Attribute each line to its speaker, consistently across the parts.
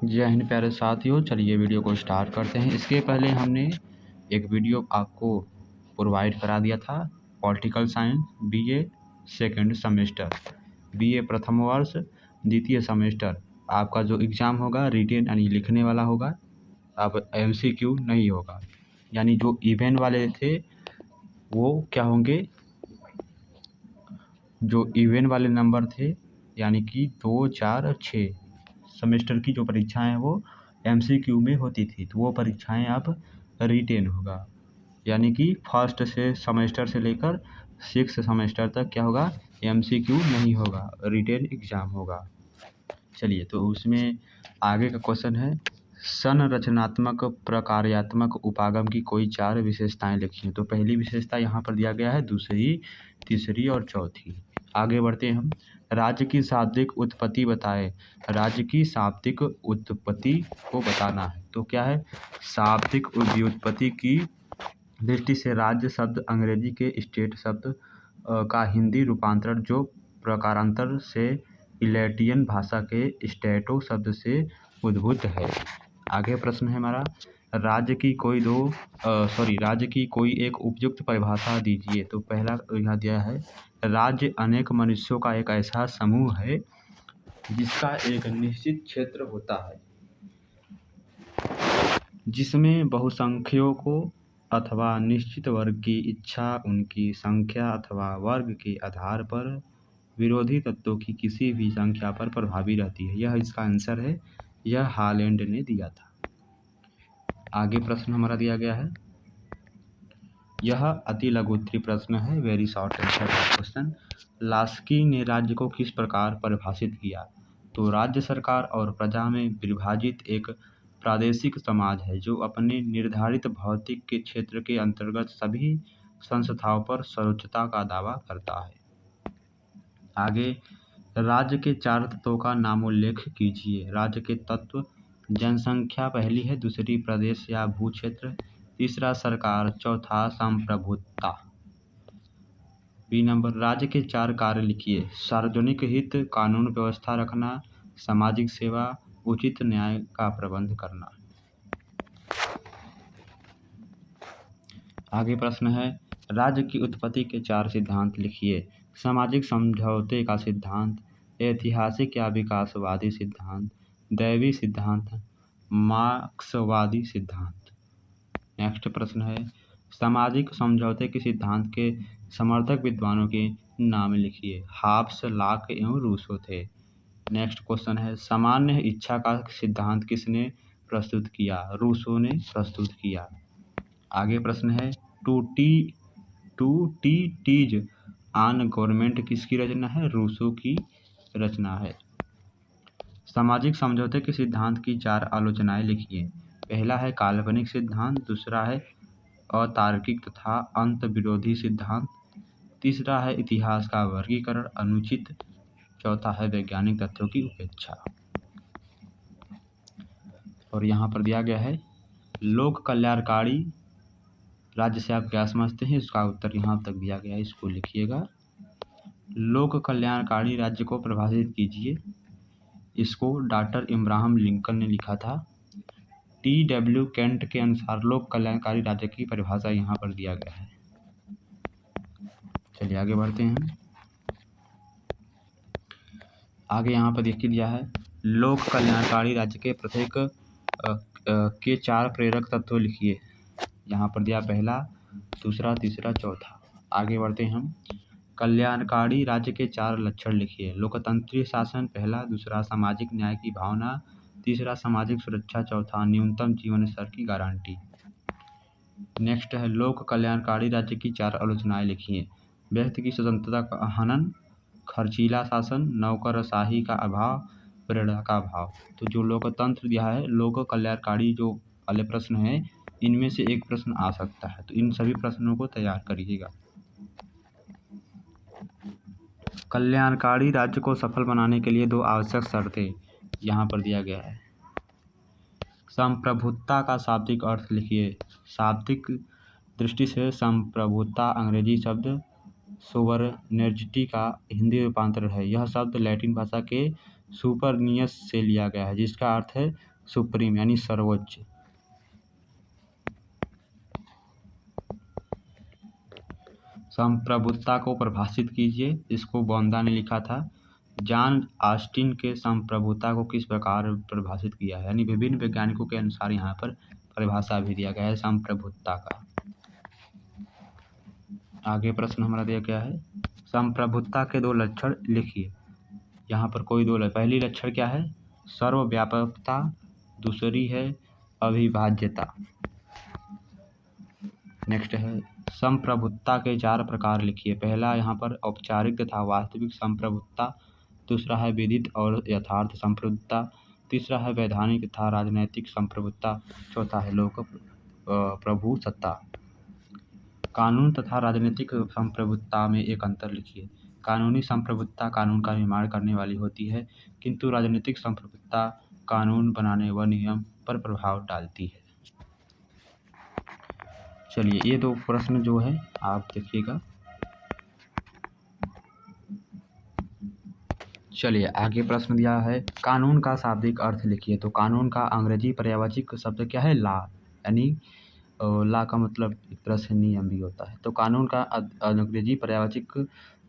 Speaker 1: जय हिंद प्यारे साथियों, चलिए वीडियो को स्टार्ट करते हैं। इसके पहले हमने एक वीडियो आपको प्रोवाइड करा दिया था, political science BA second semester, BA प्रथम वर्ष द्वितीय सेमेस्टर। आपका जो एग्ज़ाम होगा रिटेन यानी लिखने वाला होगा, अब एमसीक्यू नहीं होगा। यानी जो इवेंट वाले थे वो क्या होंगे, जो इवेंट वाले नंबर थे यानी कि 2, 4, 6 सेमेस्टर की जो परीक्षाएं हैं वो एमसीक्यू में होती थी, तो वो परीक्षाएं अब रिटेन होगा। यानी कि फर्स्ट से सेमेस्टर से लेकर 6 सेमेस्टर तक क्या होगा, एमसीक्यू नहीं होगा, रिटेन एग्ज़ाम होगा। चलिए, तो उसमें आगे का क्वेश्चन है, संरचनात्मक प्रकार्यात्मक उपागम की कोई 4 विशेषताएं लिखिए। तो पहली विशेषता यहाँ पर दिया गया है, दूसरी, तीसरी और चौथी। आगे बढ़ते हैं हम। राज्य की शाब्दिक उत्पत्ति बताएं। राज्य की शाब्दिक उत्पत्ति को बताना है। तो क्या है, शाब्दिक व्युत्पत्ति की दृष्टि से राज्य शब्द अंग्रेजी के स्टेट शब्द का हिंदी रूपांतरण जो प्रकारांतर से इलैटियन भाषा के स्टेटो शब्द से उद्भूत है। आगे प्रश्न है हमारा, राज्य की कोई एक उपयुक्त परिभाषा दीजिए। तो पहला यहाँ दिया है, राज्य अनेक मनुष्यों का एक ऐसा समूह है जिसका एक निश्चित क्षेत्र होता है, जिसमें बहुसंख्यकों अथवा निश्चित वर्ग की इच्छा उनकी संख्या अथवा वर्ग के आधार पर विरोधी तत्वों की किसी भी संख्या पर प्रभावी रहती है। यह इसका आंसर है, यह हालैंड ने दिया था। आगे प्रश्न हमारा दिया गया है, यह अति लघुत्तरीय प्रश्न है, very short answer question. Laski ने राज्य को किस प्रकार परिभाषित किया। तो राज्य सरकार और प्रजा में विभाजित एक प्रादेशिक समाज है जो अपने निर्धारित भौतिक के क्षेत्र के अंतर्गत सभी संस्थाओं पर सर्वोच्चता का दावा करता है। आगे, राज्य के 4 तत्वों का नामोल्लेख कीजिए। राज्य के तत्व, जनसंख्या पहली है, दूसरी प्रदेश या भूक्षेत्र, तीसरा सरकार, चौथा संप्रभुता। बी नंबर, राज्य के 4 कार्य लिखिए। सार्वजनिक हित, कानून व्यवस्था रखना, सामाजिक सेवा, उचित न्याय का प्रबंध करना। आगे प्रश्न है, राज्य की उत्पत्ति के 4 सिद्धांत लिखिए। सामाजिक समझौते का सिद्धांत, ऐतिहासिक या विकासवादी सिद्धांत, दैवी सिद्धांत, मार्क्सवादी सिद्धांत। नेक्स्ट प्रश्न है, सामाजिक समझौते के सिद्धांत के समर्थक विद्वानों के नाम लिखिए। हाब्स, लॉक एवं रूसो थे। नेक्स्ट क्वेश्चन है, सामान्य इच्छा का सिद्धांत किसने प्रस्तुत किया। रूसो ने प्रस्तुत किया। आगे प्रश्न है, टू टीज ऑन गवर्नमेंट किसकी रचना है। रूसो की रचना है। सामाजिक समझौते के सिद्धांत की 4 आलोचनाएं लिखिए। पहला है काल्पनिक सिद्धांत, दूसरा है अतार्किक तथा अंत विरोधी सिद्धांत, तीसरा है इतिहास का वर्गीकरण अनुचित, चौथा है वैज्ञानिक तथ्यों की उपेक्षा। और यहाँ पर दिया गया है, लोक कल्याणकारी राज्य से आप क्या समझते हैं, इसका उत्तर यहाँ तक दिया गया है, इसको लिखिएगा। लोक कल्याणकारी राज्य को परिभाषित कीजिए। इसको डॉक्टर इब्राहम लिंकन ने लिखा था। T.W. केंट के अनुसार लोक कल्याणकारी राज्य की परिभाषा यहाँ पर दिया गया है। चलिए आगे बढ़ते हैं। आगे यहाँ पर देखिए दिया है, लोक कल्याणकारी राज्य के प्रत्येक के 4 प्रेरक तत्व लिखिए। यहाँ पर दिया पहला, दूसरा, तीसरा, चौथा। आगे बढ़ते हैं हम। कल्याणकारी राज्य के 4 लक्षण लिखिए। लोकतंत्रीय शासन पहला, दूसरा सामाजिक न्याय की भावना, तीसरा सामाजिक सुरक्षा, चौथा न्यूनतम जीवन स्तर की गारंटी। नेक्स्ट है, लोक कल्याणकारी राज्य की 4 आलोचनाएं लिखिए। व्यक्ति की स्वतंत्रता का हनन, खर्चीला शासन, नौकरशाही का अभाव, प्रेरणा का अभाव। तो जो लोकतंत्र दिया है, लोक कल्याणकारी जो वाले प्रश्न है, इनमें से एक प्रश्न आ सकता है, तो इन सभी प्रश्नों को तैयार करिएगा। कल्याणकारी राज्य को सफल बनाने के लिए 2 आवश्यक शर्तें यहाँ पर दिया गया है। संप्रभुता का शाब्दिक अर्थ लिखिए। शाब्दिक दृष्टि से संप्रभुता अंग्रेजी शब्द सोवरनिटी का हिंदी रूपांतरण है। यह शब्द लैटिन भाषा के सुपरनियस से लिया गया है, जिसका अर्थ है सुप्रीम यानी सर्वोच्च। संप्रभुता को परिभाषित कीजिए। इसको बोंदा ने लिखा था। जॉन ऑस्टिन के संप्रभुता को किस प्रकार परिभाषित किया है, यानी विभिन्न वैज्ञानिकों के अनुसार यहाँ पर परिभाषा भी दिया गया है संप्रभुता का। आगे प्रश्न हमारा दिया गया है, संप्रभुता के 2 लक्षण लिखिए। यहाँ पर कोई 2 पहली लक्षण क्या है, सर्वव्यापकता, दूसरी है अविभाज्यता। नेक्स्ट है संप्रभुता के 4 प्रकार लिखिए। पहला यहाँ पर औपचारिक तथा वास्तविक संप्रभुता, दूसरा है विदित और यथार्थ संप्रभुता, तीसरा है वैधानिक तथा राजनैतिक संप्रभुता, चौथा है लोक प्रभुसत्ता। कानून तथा राजनीतिक संप्रभुता में एक अंतर लिखिए। कानूनी संप्रभुता कानून का निर्माण करने वाली होती है, किंतु राजनीतिक संप्रभुता कानून बनाने व नियम पर प्रभाव डालती है। चलिए ये 2 प्रश्न जो है आप देखिएगा। चलिए आगे प्रश्न दिया है, कानून का शाब्दिक अर्थ लिखिए। तो कानून का अंग्रेजी पर्यायवाची शब्द क्या है, ला, यानी ला का मतलब एक तरह से नियम भी होता है। तो कानून का अंग्रेजी पर्यायवाची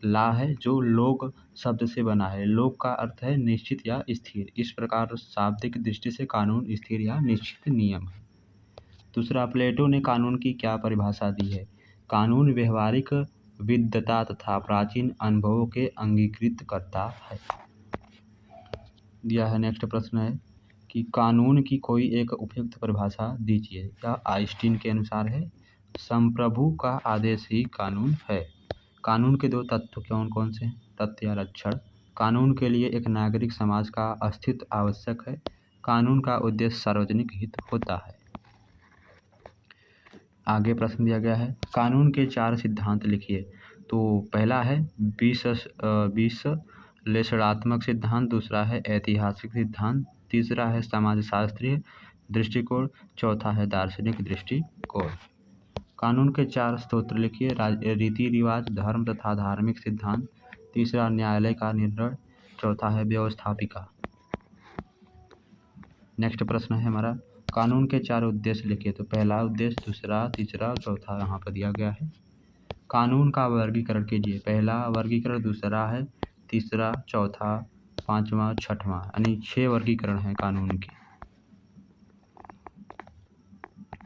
Speaker 1: ला है, जो लोक शब्द से बना है। लोक का अर्थ है निश्चित या स्थिर। इस प्रकार शाब्दिक दृष्टि से कानून स्थिर या निश्चित नियम है। दूसरा, प्लेटो ने कानून की क्या परिभाषा दी है। कानून व्यवहारिक विद्वता तथा प्राचीन अनुभवों के अंगीकृत करता है। दिया है। नेक्स्ट प्रश्न है कि कानून की कोई एक उपयुक्त परिभाषा दीजिए। यह आइंस्टीन के अनुसार है, संप्रभु का आदेश ही कानून है। कानून के 2 तत्व कौन कौन से हैं, तथ्य या लक्षण। कानून के लिए एक नागरिक समाज का अस्तित्व आवश्यक है। कानून का उद्देश्य सार्वजनिक हित होता है। आगे प्रश्न दिया गया है, कानून के 4 सिद्धांत लिखिए। तो पहला है विश्लेषणात्मक सिद्धांत, दूसरा है ऐतिहासिक सिद्धांत, तीसरा है समाजशास्त्रीय दृष्टिकोण, चौथा है दार्शनिक दृष्टिकोण। कानून के 4 स्रोत लिखिए। रीति रिवाज, धर्म तथा धार्मिक सिद्धांत, तीसरा न्यायालय का निर्णय, चौथा है व्यवस्थापिका। नेक्स्ट प्रश्न है हमारा, कानून के 4 उद्देश्य लिखिए। तो पहला उद्देश्य, दूसरा, तीसरा, चौथा यहाँ पर दिया गया है। कानून का वर्गीकरण कीजिए। पहला वर्गीकरण, दूसरा है, तीसरा, चौथा, पांचवा, छठवां, यानी 6 वर्गीकरण हैं कानून के।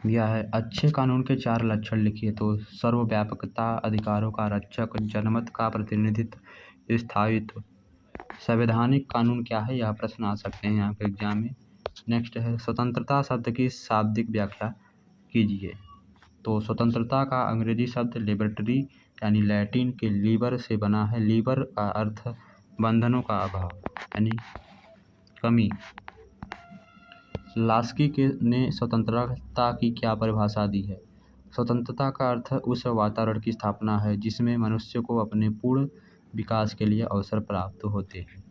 Speaker 1: दिया है। अच्छे कानून के 4 लक्षण लिखिए। तो सर्वव्यापकता, अधिकारों का रक्षक, जनमत का प्रतिनिधित्व, स्थायित्व। संवैधानिक कानून क्या है, यह प्रश्न आ सकते हैं यहाँ पे एग्जाम में। नेक्स्ट है स्वतंत्रता शब्द की शाब्दिक व्याख्या कीजिए। तो स्वतंत्रता का अंग्रेजी शब्द लिबर्टी यानी लैटिन के लीबर से बना है। लीबर का अर्थ बंधनों का अभाव यानी कमी। लास्की ने स्वतंत्रता की क्या परिभाषा दी है। स्वतंत्रता का अर्थ उस वातावरण की स्थापना है जिसमें मनुष्य को अपने पूर्ण विकास के लिए अवसर प्राप्त होते हैं।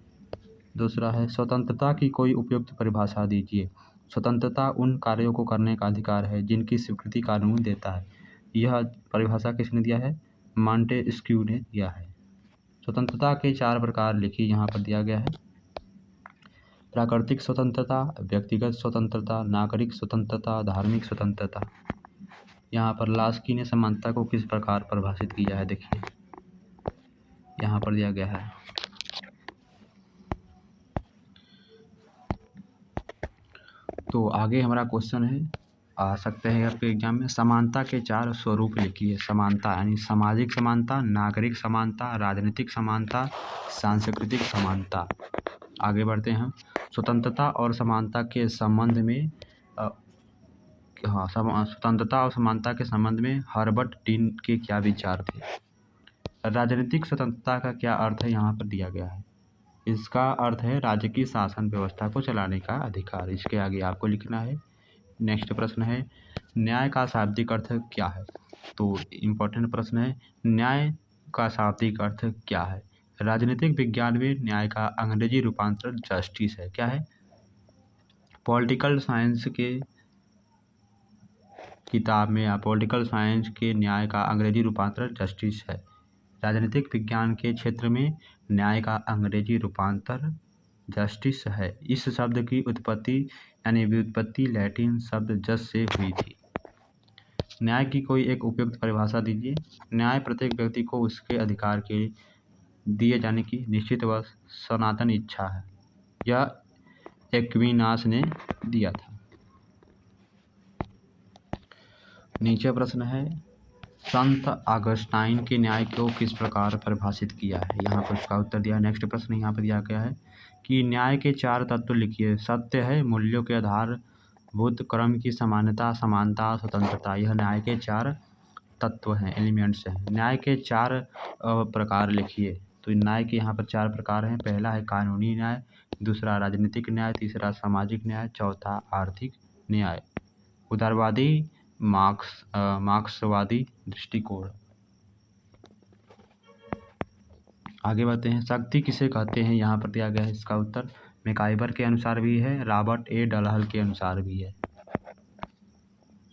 Speaker 1: दूसरा है स्वतंत्रता की कोई उपयुक्त परिभाषा दीजिए। स्वतंत्रता उन कार्यों को करने का अधिकार है जिनकी स्वीकृति कानून देता है। यह परिभाषा किसने दिया है, मॉन्टेस्क्यू ने दिया है। स्वतंत्रता के 4 प्रकार लिखिए। यहाँ पर दिया गया है, प्राकृतिक स्वतंत्रता, व्यक्तिगत स्वतंत्रता, नागरिक स्वतंत्रता, धार्मिक स्वतंत्रता। यहाँ पर लास्की ने समानता को किस प्रकार परिभाषित किया है, देखिए यहाँ पर दिया गया है। तो आगे हमारा क्वेश्चन है, आ सकते हैं आपके एग्जाम में, समानता के 4 स्वरूप लिखिए। समानता यानी सामाजिक समानता, नागरिक समानता, राजनीतिक समानता, सांस्कृतिक समानता। आगे बढ़ते हैं। स्वतंत्रता और समानता के संबंध में स्वतंत्रता और समानता के संबंध में हर्बर्ट डीन के क्या विचार थे। राजनीतिक स्वतंत्रता का क्या अर्थ है, यहाँ पर दिया गया है। इसका अर्थ है राज्य की शासन व्यवस्था को चलाने का अधिकार। इसके आगे आपको लिखना है। नेक्स्ट प्रश्न है, न्याय का शाब्दिक अर्थ क्या है। तो इम्पोर्टेंट प्रश्न है, न्याय का शाब्दिक अर्थ क्या है। राजनीतिक विज्ञान में न्याय का अंग्रेजी रूपांतर जस्टिस है। क्या है, पॉलिटिकल साइंस के किताब में या पॉलिटिकल साइंस के न्याय का अंग्रेजी रूपांतर जस्टिस है। राजनीतिक विज्ञान के क्षेत्र में न्याय का अंग्रेजी रूपांतर जस्टिस है। इस शब्द की उत्पत्ति यानी व्युत्पत्ति लैटिन शब्द जस से हुई थी। न्याय की कोई एक उपयुक्त परिभाषा दीजिए। न्याय प्रत्येक व्यक्ति को उसके अधिकार के दिए जाने की निश्चित व सनातन इच्छा है। यह एक्विनास ने दिया था। नीचे प्रश्न है, संत ऑगस्टाइन के न्याय को किस प्रकार परिभाषित किया है। यहाँ पर उसका उत्तर दिया। नेक्स्ट प्रश्न यहाँ पर दिया गया है कि न्याय के 4 तत्व लिखिए। सत्य है, मूल्यों के आधारभूत, क्रम की समानता, समानता, स्वतंत्रता। यह न्याय के 4 तत्व हैं, एलिमेंट्स हैं। न्याय के 4 प्रकार लिखिए। तो न्याय के यहाँ पर 4 प्रकार हैं। पहला है कानूनी न्याय, दूसरा राजनीतिक न्याय, तीसरा सामाजिक न्याय, चौथा आर्थिक न्याय। उदारवादी मार्क्सवादी दृष्टिकोण। आगे बढ़ते हैं। शक्ति किसे कहते हैं, यहाँ पर दिया गया है। इसका उत्तर मैकाइवर के अनुसार भी है, रॉबर्ट ए डलहल के अनुसार भी है।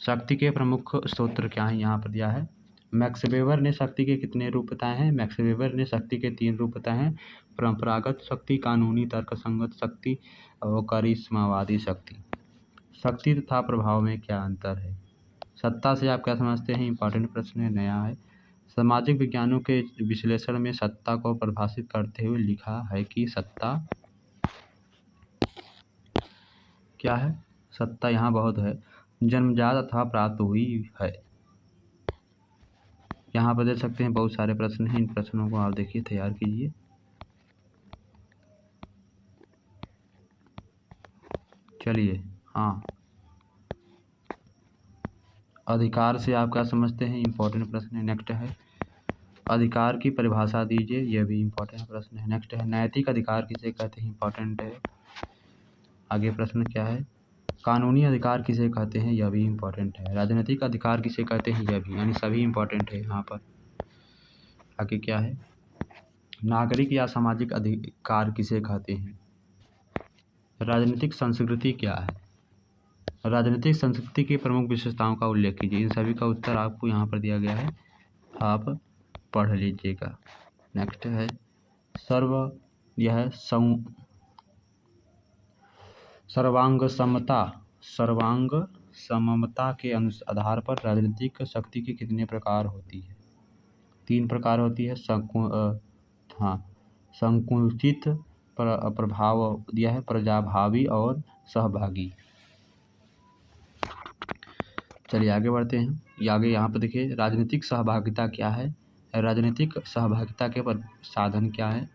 Speaker 1: शक्ति के प्रमुख स्रोत क्या हैं, यहाँ पर दिया है। मैक्स वेबर ने शक्ति के कितने रूप बताए हैं। मैक्स वेबर ने शक्ति के 3 रूप बताए हैं। परंपरागत शक्ति, कानूनी तर्कसंगत शक्ति और करिश्मावादी शक्ति। शक्ति तथा प्रभाव में क्या अंतर है। सत्ता से आप क्या समझते हैं, इंपॉर्टेंट प्रश्न है, नया है। सामाजिक विज्ञानों के विश्लेषण में सत्ता को परिभाषित करते हुए लिखा है कि सत्ता क्या है। सत्ता यहाँ बहुत है, जन्मजात अथवा प्राप्त हुई है। यहाँ पर देख सकते हैं बहुत सारे प्रश्न हैं। इन प्रश्नों को आप देखिए, तैयार कीजिए। चलिए, हाँ, अधिकार से आप क्या समझते हैं, इंपॉर्टेंट प्रश्न है। नेक्स्ट है, अधिकार की परिभाषा दीजिए। यह भी इंपॉर्टेंट प्रश्न है। नेक्स्ट है, नैतिक अधिकार किसे कहते हैं, इंपॉर्टेंट है। आगे प्रश्न क्या है, कानूनी अधिकार किसे कहते हैं, यह भी इंपॉर्टेंट है। राजनीतिक अधिकार किसे कहते हैं, यह भी, यानी सभी इंपॉर्टेंट है यहाँ पर। आगे क्या है, नागरिक या सामाजिक अधिकार किसे कहते हैं। राजनीतिक संस्कृति क्या है। राजनीतिक संस्कृति की प्रमुख विशेषताओं का उल्लेख कीजिए। इन सभी का उत्तर आपको यहाँ पर दिया गया है, आप पढ़ लीजिएगा। नेक्स्ट है, सर्वांग समता के आधार पर राजनीतिक शक्ति की कितने प्रकार होती है। 3 प्रकार होती है। संकुचित प्रभाव दिया है, प्रजाभावी और सहभागी। चलिए आगे बढ़ते हैं। आगे यहाँ पर देखिए, राजनीतिक सहभागिता क्या है। राजनीतिक सहभागिता के साधन क्या है।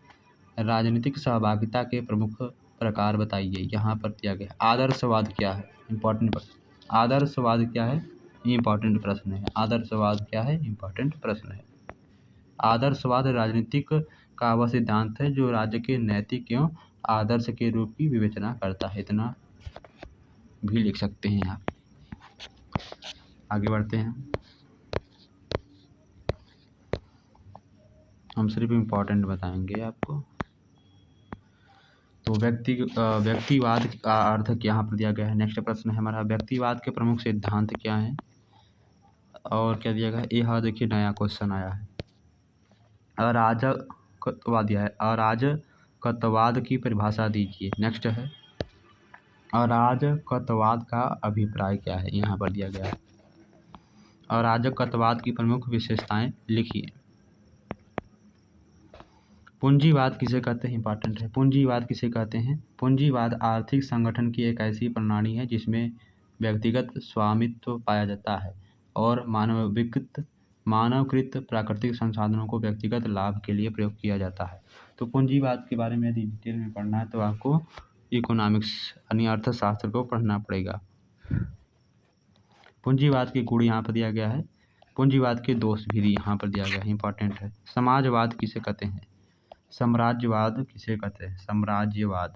Speaker 1: राजनीतिक सहभागिता के प्रमुख प्रकार बताइए। यहाँ पर दिया गया आदर्शवाद क्या है, इंपॉर्टेंट प्रश्न। आदर्शवाद क्या है, इंपॉर्टेंट प्रश्न है। आदर्शवाद क्या है, इंपॉर्टेंट प्रश्न है। आदर्शवाद राजनीतिक का वह सिद्धांत है जो राज्य के नैतिक एवं आदर्श के रूप की विवेचना करता है। इतना भी लिख सकते हैं आप। आगे बढ़ते हैं। हम सिर्फ इम्पोर्टेंट बताएंगे आपको। तो व्यक्तिवाद का अर्थ यहाँ पर दिया गया है। नेक्स्ट प्रश्न है हमारा, व्यक्तिवाद के प्रमुख सिद्धांत क्या हैं और क्या दिया गया है। यह देखिए नया क्वेश्चन आया है। अराजकत्ववाद दिया है, अराजकत्ववाद की परिभाषा दीजिए। नेक्स्ट है, अराजकत्ववाद का अभिप्राय क्या है, यहाँ पर दिया गया है। अराजकत्ववाद की प्रमुख विशेषताएं लिखिए। पूंजीवाद किसे कहते हैं, इंपॉर्टेंट है। पूंजीवाद किसे कहते हैं। पूंजीवाद आर्थिक संगठन की एक ऐसी प्रणाली है जिसमें व्यक्तिगत स्वामित्व पाया जाता है और मानवकृत प्राकृतिक संसाधनों को व्यक्तिगत लाभ के लिए प्रयोग किया जाता है। तो पूंजीवाद के बारे में यदि डिटेल में पढ़ना है तो आपको इकोनॉमिक्स यानी अर्थशास्त्र को पढ़ना पड़ेगा। पूंजीवाद के गुण यहाँ पर दिया गया है। पूंजीवाद के दोष भी यहाँ पर दिया गया है, इंपॉर्टेंट है। समाजवाद किसे कहते हैं। साम्राज्यवाद किसे कहते हैं। साम्राज्यवाद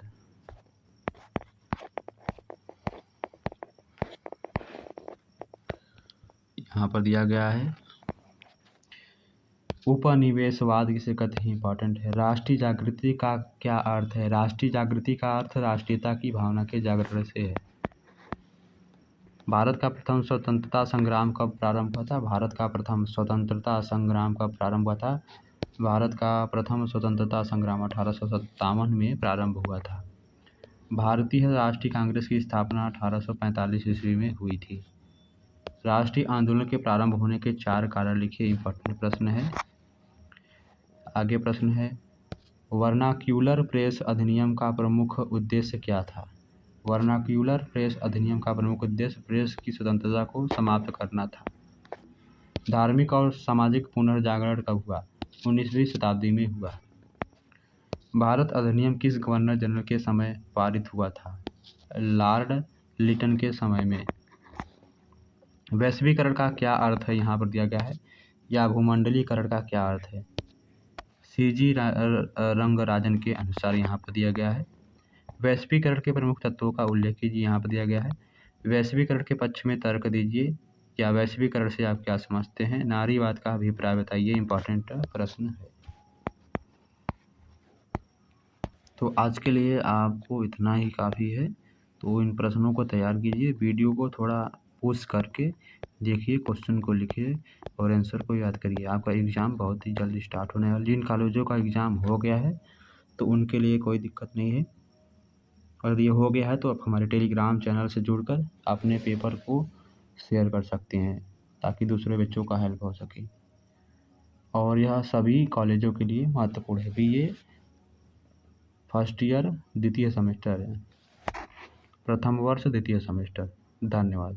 Speaker 1: यहाँ पर दिया गया है। उपनिवेशवाद किसे कहते हैं, इंपॉर्टेंट है। राष्ट्रीय जागृति का क्या अर्थ है। राष्ट्रीय जागृति का अर्थ राष्ट्रीयता की भावना के जागरण से है। भारत का प्रथम स्वतंत्रता संग्राम कब प्रारंभ हुआ था। भारत का प्रथम स्वतंत्रता संग्राम कब प्रारंभ हुआ था। भारत का प्रथम स्वतंत्रता संग्राम 1857 में प्रारंभ हुआ था। भारतीय राष्ट्रीय कांग्रेस की स्थापना 1845 ईस्वी में हुई थी। राष्ट्रीय आंदोलन के प्रारंभ होने के 4 कारण लिखिए। इंपॉर्टेंट प्रश्न है। आगे प्रश्न है, वर्नाक्यूलर प्रेस अधिनियम का प्रमुख उद्देश्य क्या था? वर्नाक्यूलर प्रेस अधिनियम का प्रमुख उद्देश्य प्रेस की स्वतंत्रता को समाप्त करना था। धार्मिक और सामाजिक पुनर्जागरण कब हुआ? 19वीं शताब्दी में हुआ। भारत अधिनियम किस गवर्नर जनरल के समय पारित हुआ था? लॉर्ड लिटन के समय में। वैश्वीकरण का क्या अर्थ है यहाँ पर दिया गया है, या भूमंडलीकरण का क्या अर्थ है? सीजी रंगराजन के अनुसार यहाँ पर दिया गया है। वैश्वीकरण के प्रमुख तत्वों का उल्लेख कीजिए, यहाँ पर दिया गया है। वैश्वीकरण के पक्ष में तर्क दीजिए, या वैश्वीकरण से आप क्या समझते हैं? नारीवाद का अभिप्राय बताइए। इंपॉर्टेंट प्रश्न है। तो आज के लिए आपको इतना ही काफ़ी है। तो इन प्रश्नों को तैयार कीजिए, वीडियो को थोड़ा पॉज करके देखिए, क्वेश्चन को लिखिए और आंसर को याद करिए। आपका एग्ज़ाम बहुत ही जल्दी स्टार्ट होने वाला। जिन कॉलेजों का एग्ज़ाम हो गया है तो उनके लिए कोई दिक्कत नहीं है, और ये हो गया है तो आप हमारे टेलीग्राम चैनल से जुड़कर अपने पेपर को शेयर कर सकते हैं, ताकि दूसरे बच्चों का हेल्प हो सके। और यह सभी कॉलेजों के लिए महत्वपूर्ण है। BA फर्स्ट ईयर द्वितीय सेमेस्टर है, प्रथम वर्ष द्वितीय सेमेस्टर। धन्यवाद।